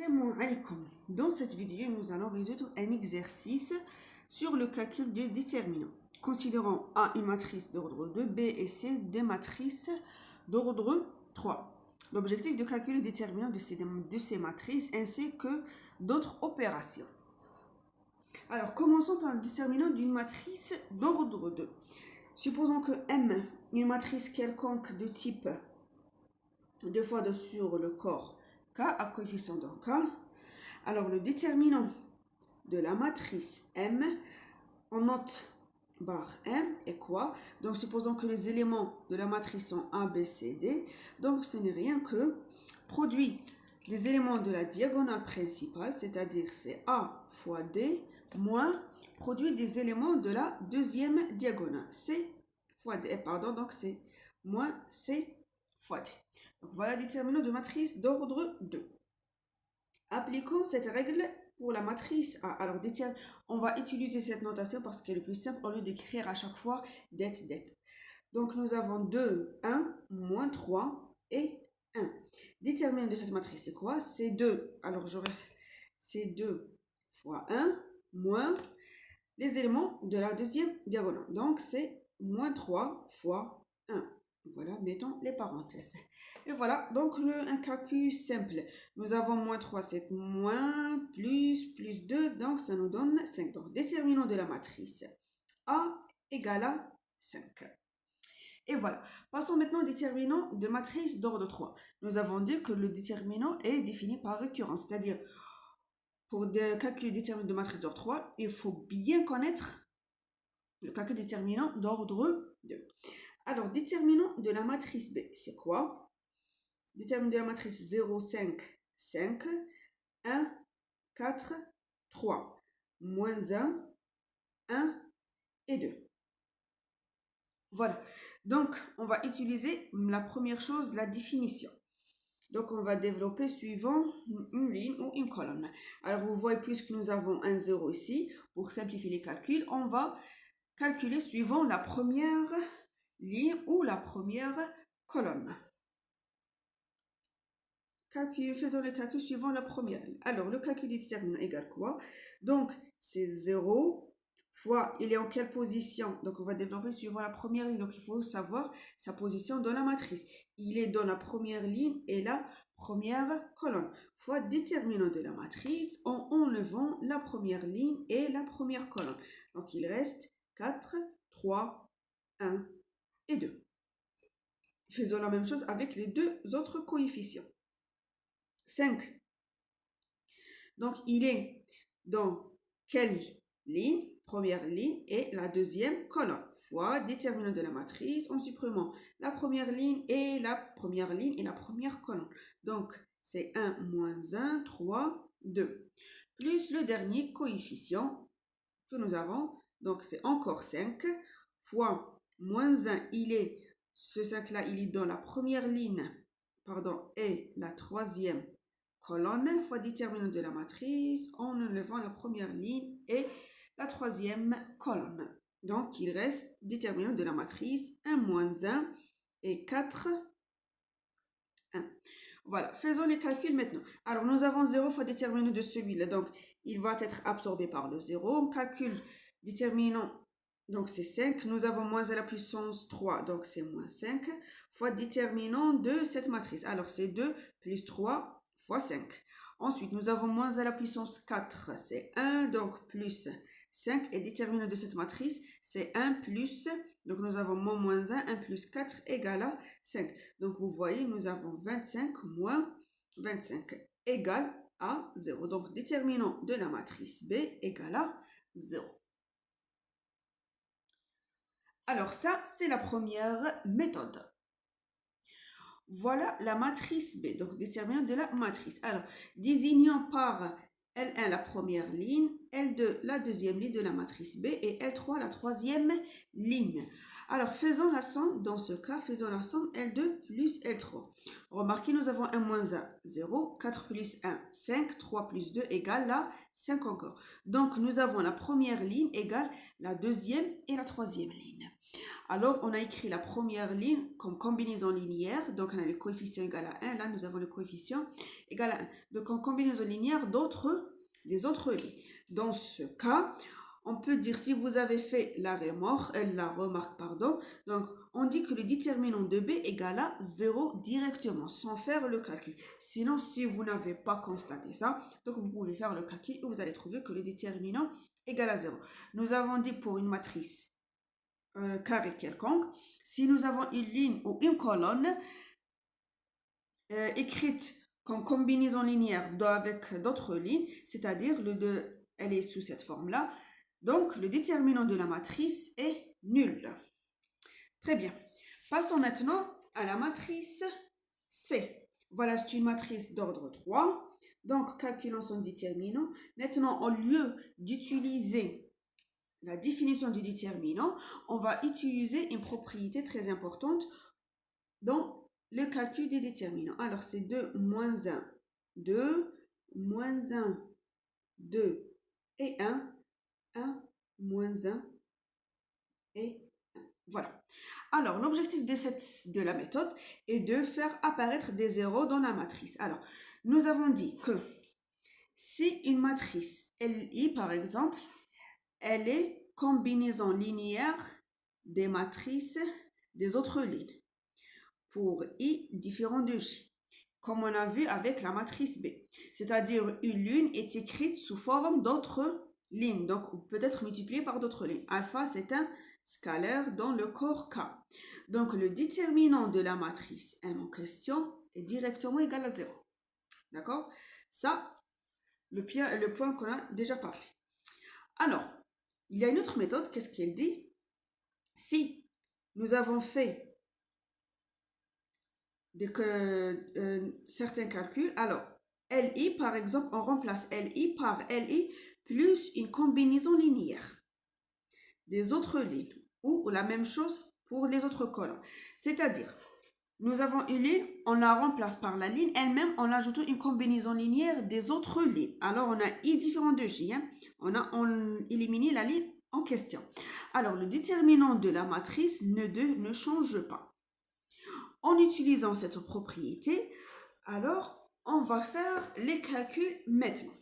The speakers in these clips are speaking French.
Salam alaikum. Dans cette vidéo, nous allons résoudre un exercice sur le calcul des déterminants. Considérons A une matrice d'ordre 2, B et C des matrices d'ordre 3. L'objectif de calculer le déterminant de ces matrices ainsi que d'autres opérations. Alors, commençons par le déterminant d'une matrice d'ordre 2. Supposons que M, une matrice quelconque de type 2 fois 2 sur le corps K à coefficient dans K. Alors, le déterminant de la matrice M, on note barre M est quoi? Donc, supposons que les éléments de la matrice sont A, B, C, D. Donc, ce n'est rien que produit des éléments de la diagonale principale, c'est-à-dire c'est A fois D, moins produit des éléments de la deuxième diagonale, C fois D, pardon, donc c'est moins C fois D. Donc, voilà le déterminant de matrice d'ordre 2. Appliquons cette règle pour la matrice A. Alors, on va utiliser cette notation parce qu'elle est plus simple au lieu d'écrire à chaque fois det. Donc, nous avons 2, 1, moins 3 et 1. Déterminant de cette matrice, c'est quoi? C'est 2. Alors, c'est 2 fois 1 moins les éléments de la deuxième diagonale. Donc, c'est moins 3 fois 1. Voilà, mettons les parenthèses. Et voilà, donc un calcul simple. Nous avons moins 3, c'est moins, plus 2, donc ça nous donne 5. Donc, déterminant de la matrice A égale à 5. Et voilà. Passons maintenant au déterminant de matrice d'ordre 3. Nous avons dit que le déterminant est défini par récurrence, c'est-à-dire pour calculer le déterminant de matrice d'ordre 3, il faut bien connaître le calcul déterminant d'ordre 2. Alors, déterminant de la matrice B, c'est quoi? Déterminant de la matrice 0, 5, 5, 1, 4, 3, moins 1, 1 et 2. Voilà. Donc, on va utiliser la première chose, la définition. Donc, on va développer suivant une ligne ou une colonne. Alors, vous voyez, puisque nous avons un 0 ici, pour simplifier les calculs, on va calculer suivant la première ligne ou la première colonne. Faisons le calcul suivant la première ligne. Alors, le calcul du déterminant égale quoi? Donc, c'est 0 fois, il est en quelle position? Donc, on va développer suivant la première ligne. Donc, il faut savoir sa position dans la matrice. Il est dans la première ligne et la première colonne. Fois déterminant de la matrice en enlevant la première ligne et la première colonne. Donc, il reste 4, 3, 1 et 2. Faisons la même chose avec les deux autres coefficients. 5. Donc, il est dans quelle ligne? Première ligne et la deuxième colonne. Fois déterminant de la matrice en supprimant la première ligne et la première colonne. Donc, c'est 1 moins 1, 3, 2. Plus le dernier coefficient que nous avons. Donc, c'est encore 5 fois moins 1. Ce 5-là, il est dans la première ligne et la troisième colonne fois déterminant de la matrice en enlevant la première ligne et la troisième colonne. Donc, il reste déterminant de la matrice 1 moins 1 et 4, 1. Voilà, faisons les calculs maintenant. Alors, nous avons 0 fois déterminant de celui-là. Donc, il va être absorbé par le 0. On calcule déterminant, donc c'est 5. Nous avons moins à la puissance 3, donc c'est moins 5, fois déterminant de cette matrice. Alors, c'est 2 plus 3 fois 5. Ensuite, nous avons moins à la puissance 4, c'est 1, donc plus 5. Et déterminant de cette matrice, c'est 1 plus, donc nous avons moins 1, 1 plus 4 égale à 5. Donc, vous voyez, nous avons 25 moins 25 égale à 0. Donc, déterminant de la matrice B égale à 0. Alors, ça, c'est la première méthode. Voilà la matrice B, donc déterminant de la matrice. Alors, désignant par L1 la première ligne, L2 la deuxième ligne de la matrice B et L3 la troisième ligne. Alors, faisons la somme, dans ce cas, faisons la somme L2 plus L3. Remarquez, nous avons 1 moins 1, 0, 4 plus 1, 5, 3 plus 2 égale à 5 encore. Donc, nous avons la première ligne égale la deuxième et la troisième ligne. Alors, on a écrit la première ligne comme combinaison linéaire. Donc, on a le coefficient égal à 1. Là, nous avons le coefficient égal à 1. Donc, en combinaison linéaire des autres lignes. Dans ce cas, on peut dire, si vous avez fait la remarque, donc on dit que le déterminant de b égale à 0 directement, sans faire le calcul. Sinon, si vous n'avez pas constaté ça, donc vous pouvez faire le calcul et vous allez trouver que le déterminant égale à 0. Nous avons dit pour une matrice carré quelconque, si nous avons une ligne ou une colonne écrite comme combinaison linéaire avec d'autres lignes, c'est-à-dire elle est sous cette forme-là, donc le déterminant de la matrice est nul. Très bien. Passons maintenant à la matrice C. Voilà, c'est une matrice d'ordre 3. Donc, calculons son déterminant. Maintenant, au lieu d'utiliser la définition du déterminant, on va utiliser une propriété très importante dans le calcul des déterminants. Alors, c'est 2 moins 1, 2, moins 1, 2 et 1, 1, moins 1 et 1. Voilà. Alors, l'objectif de la méthode est de faire apparaître des zéros dans la matrice. Alors, nous avons dit que si une matrice LI, par exemple, elle est combinaison linéaire des matrices des autres lignes pour I différent de J, comme on a vu avec la matrice B. C'est-à-dire une ligne est écrite sous forme d'autres lignes, donc peut être multipliée par d'autres lignes. Alpha, c'est un scalaire dans le corps K. Donc le déterminant de la matrice M en question est directement égal à 0. D'accord? Ça, le point qu'on a déjà parlé. Alors, il y a une autre méthode, qu'est-ce qu'elle dit? Si nous avons fait certains calculs, alors LI par exemple, on remplace LI par LI plus une combinaison linéaire des autres lignes, ou la même chose pour les autres colonnes. C'est-à-dire, nous avons une ligne, on la remplace par la ligne elle-même en ajoutant une combinaison linéaire des autres lignes. Alors, on a I différent de J. On a éliminé la ligne en question. Alors, le déterminant de la matrice ne change pas. En utilisant cette propriété, alors, on va faire les calculs maintenant.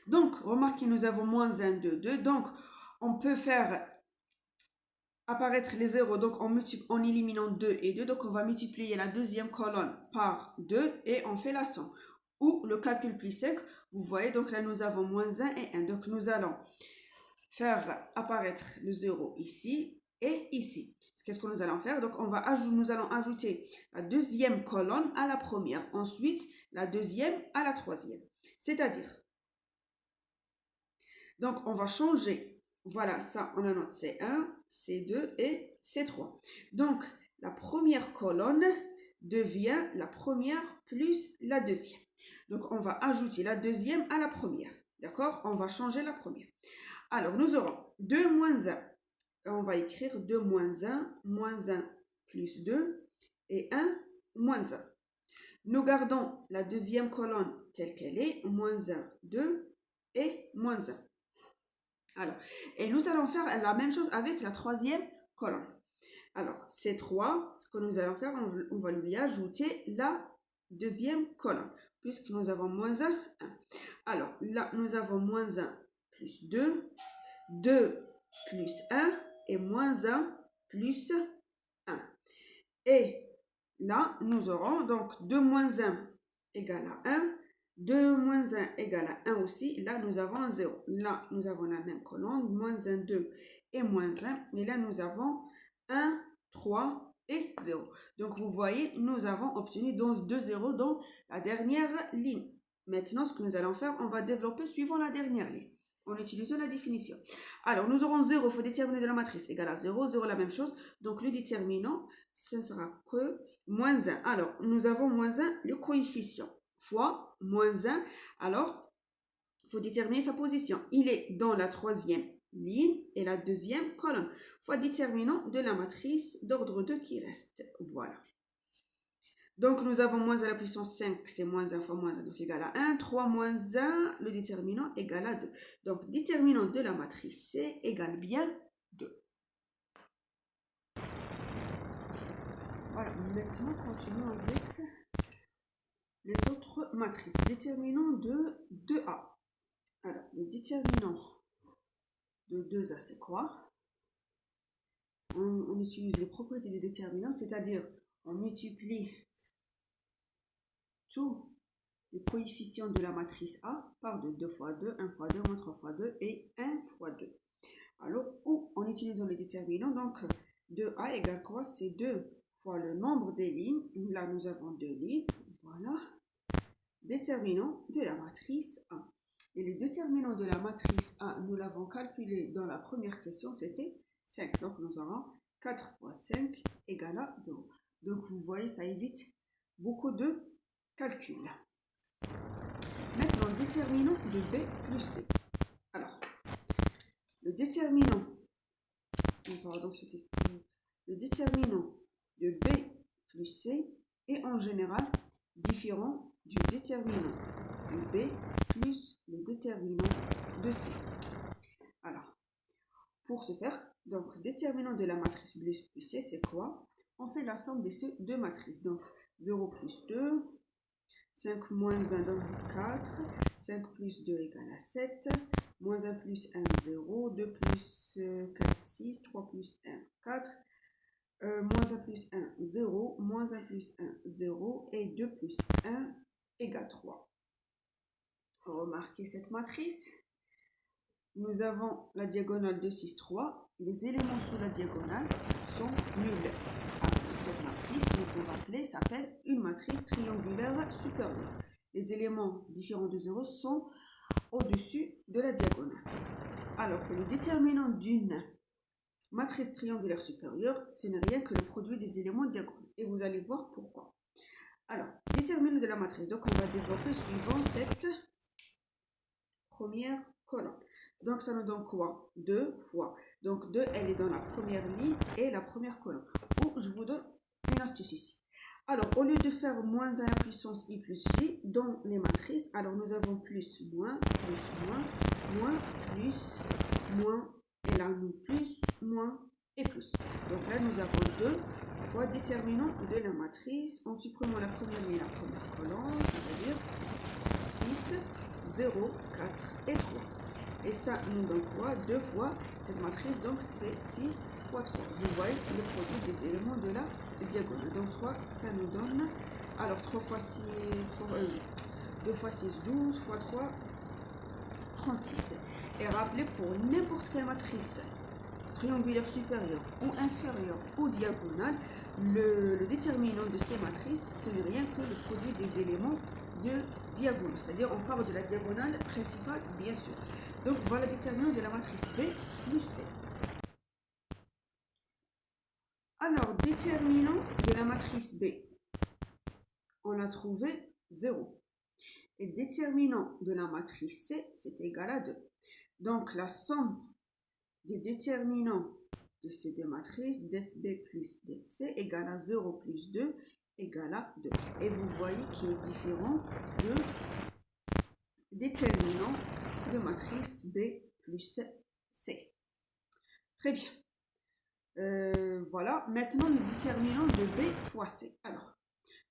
Donc, remarquez, nous avons moins 1, 2, 2. Donc, on peut faire apparaître les zéros donc en éliminant 2 et 2. Donc, on va multiplier la deuxième colonne par 2 et on fait la somme. Ou le calcul plus sec, vous voyez, donc là, nous avons moins 1 et 1. Donc, nous allons faire apparaître le 0 ici et ici. Qu'est-ce que nous allons faire? Donc, nous allons ajouter la deuxième colonne à la première. Ensuite, la deuxième à la troisième. C'est-à-dire, donc, on va changer. Voilà, ça, on a notre C1, C2 et C3. Donc, la première colonne devient la première plus la deuxième. Donc, on va ajouter la deuxième à la première. D'accord? On va changer la première. Alors, nous aurons 2 moins 1. On va écrire 2 moins 1 plus 2 et 1 moins 1. Nous gardons la deuxième colonne telle qu'elle est, moins 1, 2 et moins 1. Alors, et nous allons faire la même chose avec la troisième colonne. Alors, C3, ce que nous allons faire, on va lui ajouter la deuxième colonne, puisque nous avons moins 1, 1. Alors, là, nous avons moins 1 plus 2, 2 plus 1 et moins 1 plus 1. Et là, nous aurons donc 2 moins 1 égale à 1. 2 moins 1 égale à 1 aussi. Là, nous avons un 0. Là, nous avons la même colonne. Moins 1, 2 et moins 1. Et là, nous avons 1, 3 et 0. Donc, vous voyez, nous avons obtenu donc 2 0 dans la dernière ligne. Maintenant, ce que nous allons faire, on va développer suivant la dernière ligne, en utilisant la définition. Alors, nous aurons 0, il faut déterminer de la matrice, égale à 0, 0 la même chose. Donc, le déterminant, ce sera que moins 1. Alors, nous avons moins 1, le coefficient, fois moins 1. Alors, il faut déterminer sa position. Il est dans la troisième ligne et la deuxième colonne, fois déterminant de la matrice d'ordre 2 qui reste. Voilà. Donc, nous avons moins à la puissance 5, c'est moins 1 fois moins 1, donc égal à 1. 3 moins 1, le déterminant égal à 2. Donc, déterminant de la matrice C égale bien 2. Voilà, maintenant continuons avec les autres matrices. Déterminant de 2A. Alors, le déterminant de 2A, c'est quoi? On utilise les propriétés des déterminants, c'est-à-dire on multiplie tous les coefficients de la matrice A par 2. 2 fois 2, 1 fois 2, moins 3 fois 2 et 1 fois 2. Alors, ou en utilisant les déterminants, donc 2A égale quoi? C'est 2 fois le nombre des lignes. Là, nous avons 2 lignes. Voilà. Déterminant de la matrice A. Et les déterminants de la matrice A, nous l'avons calculé dans la première question, c'était 5. Donc, nous aurons 4 fois 5 égale à 0. Donc, vous voyez, ça évite beaucoup de calculs. Maintenant, déterminant de B plus C. Alors, le déterminant, le déterminant de B plus C est en général différent du déterminant de B plus le déterminant de C. Alors, pour ce faire, donc déterminant de la matrice plus C, c'est quoi? On fait la somme de ces deux matrices. Donc, 0 plus 2, 5 moins 1 donc 4, 5 plus 2 égale à 7, moins 1 plus 1, 0, 2 plus 4, 6, 3 plus 1, 4, moins 1 plus 1, 0, moins 1 plus 1, 0, et 2 plus 1 égale 3. Remarquez cette matrice. Nous avons la diagonale de 6, 3. Les éléments sous la diagonale sont nuls. Alors, cette matrice, si vous vous rappelez, s'appelle une matrice triangulaire supérieure. Les éléments différents de 0 sont au-dessus de la diagonale. Alors que le déterminant d'une matrice triangulaire supérieure, ce n'est rien que le produit des éléments diagonaux. Et vous allez voir pourquoi. Alors, déterminant de la matrice. Donc, on va développer suivant cette première colonne. Donc, ça nous donne quoi? 2 fois. Donc, 2, elle est dans la première ligne et la première colonne. Ou je vous donne une astuce ici. Alors, au lieu de faire moins à la puissance i plus j dans les matrices, alors nous avons plus, moins, plus, moins, et là, nous plus, moins et plus. Donc là, nous avons 2 fois déterminant de la matrice en supprimant la première ligne et la première colonne, c'est-à-dire 6, 0, 4 et 3. Et ça nous donne quoi? 2 fois cette matrice, donc c'est 6 fois 3. Vous voyez le produit des éléments de la diagonale. Donc 3, ça nous donne, alors 3 fois 6, 2 fois 6, 12, fois 3, 36. Et rappelez, pour n'importe quelle matrice triangulaire supérieure ou inférieure ou diagonale, le déterminant de ces matrices, ce n'est rien que le produit des éléments de diagonale. C'est-à-dire, on parle de la diagonale principale, bien sûr. Donc, voilà le déterminant de la matrice B plus C. Alors, déterminant de la matrice B, on a trouvé 0. Et déterminant de la matrice C, c'est égal à 2. Donc, la somme des déterminants de ces deux matrices, det B plus det C, égale à 0 plus 2, égale à 2. Et vous voyez qu'il est différent de déterminant de matrice B plus C. Très bien. Voilà. Maintenant, le déterminant de B fois C. Alors,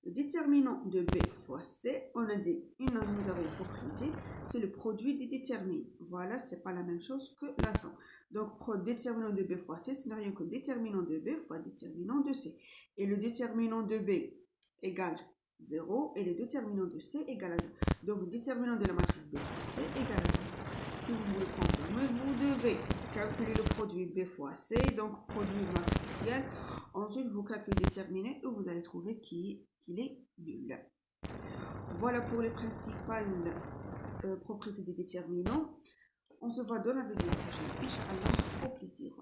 le déterminant de B fois C, nous avons une propriété, c'est le produit des déterminants. Voilà, c'est pas la même chose que la somme. Donc, déterminant de B fois C, ce n'est rien que déterminant de B fois déterminant de C. Et le déterminant de B égale 0 et le déterminant de C égale à 0. Donc, le déterminant de la matrice B fois C égale à 0. Si vous voulez confirmer, vous devez calculer le produit B fois C, donc produit matriciel. Ensuite, vous calculez le déterminant et vous allez trouver qu'il est nul. Voilà pour les principales propriétés des déterminants. On se voit dans la vidéo prochaine. Inch'Allah, au plaisir.